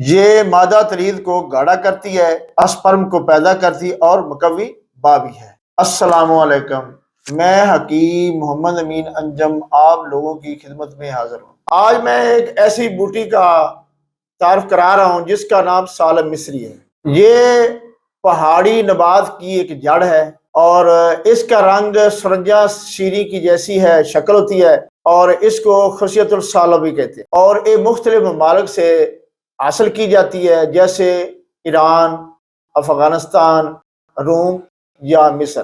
یہ مادہ تلید کو گاڑھا کرتی ہے، اسپرم کو پیدا کرتی اور مقوی با بھی ہے۔ السلام علیکم، میں حکیم محمد امین انجم آپ لوگوں کی خدمت میں حاضر ہوں۔ آج میں ایک ایسی بوٹی کا تعارف کرا رہا ہوں جس کا نام سالم مصری ہے۔ یہ پہاڑی نبات کی ایک جڑ ہے اور اس کا رنگ سرنجا شیری کی جیسی ہے، شکل ہوتی ہے اور اس کو خصیت السالہ بھی کہتے ہیں، اور یہ مختلف ممالک سے حاصل کی جاتی ہے جیسے ایران، افغانستان، روم یا مصر۔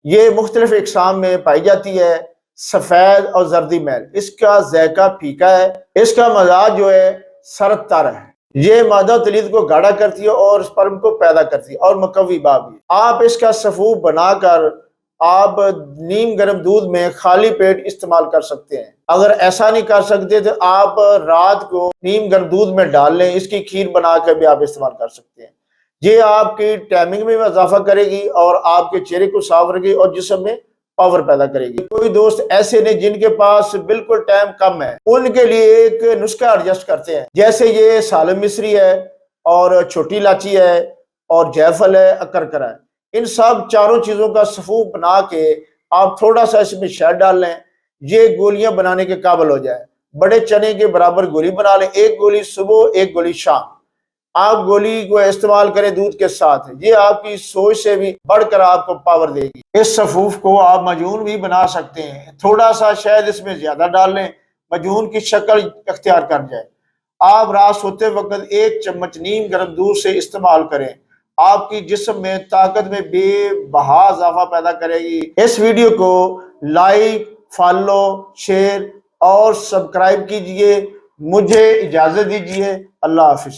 یہ مختلف اقسام میں پائی جاتی ہے، سفید اور زردی میل۔ اس کا ذائقہ پھیکا ہے، اس کا مزاج جو ہے سرد تر ہے۔ یہ مادہ تلید کو گاڑھا کرتی ہے اور سپرم کو پیدا کرتی ہے اور مقوی با بھی۔ آپ اس کا سفوف بنا کر آپ نیم گرم دودھ میں خالی پیٹ استعمال کر سکتے ہیں۔ اگر ایسا نہیں کر سکتے تو آپ رات کو نیم گرم دودھ میں ڈال لیں، اس کی کھیر بنا کر بھی آپ استعمال کر سکتے ہیں۔ یہ آپ کی ٹائمنگ میں اضافہ کرے گی اور آپ کے چہرے کو صاف رکھے گی اور جسم میں پاور پیدا کرے گی۔ کوئی دوست ایسے نے جن کے پاس بالکل ٹائم کم ہے، ان کے لیے ایک نسخہ ایڈجسٹ کرتے ہیں، جیسے یہ سالم مصری ہے اور چھوٹی الائچی ہے اور جیفل ہے، اکرکرا ہے۔ ان سب چاروں چیزوں کا سفوف بنا کے آپ تھوڑا سا اس میں شہد ڈال لیں، یہ گولیاں بنانے کے قابل ہو جائے۔ بڑے چنے کے برابر گولی بنا لیں، ایک گولی صبح، ایک گولی شام۔ آپ گولی کو استعمال کریں دودھ کے ساتھ، یہ آپ کی سوچ سے بھی بڑھ کر آپ کو پاور دے گی۔ اس سفوف کو آپ مجون بھی بنا سکتے ہیں، تھوڑا سا شہد اس میں زیادہ ڈال لیں، مجون کی شکل اختیار کر جائے۔ آپ رات سوتے وقت ایک چمچ نیم گرم دودھ سے استعمال کریں، آپ کی جسم میں طاقت میں بے بہا اضافہ پیدا کرے گی۔ اس ویڈیو کو لائک، فالو، شیئر اور سبسکرائب کیجئے۔ مجھے اجازت دیجئے، اللہ حافظ۔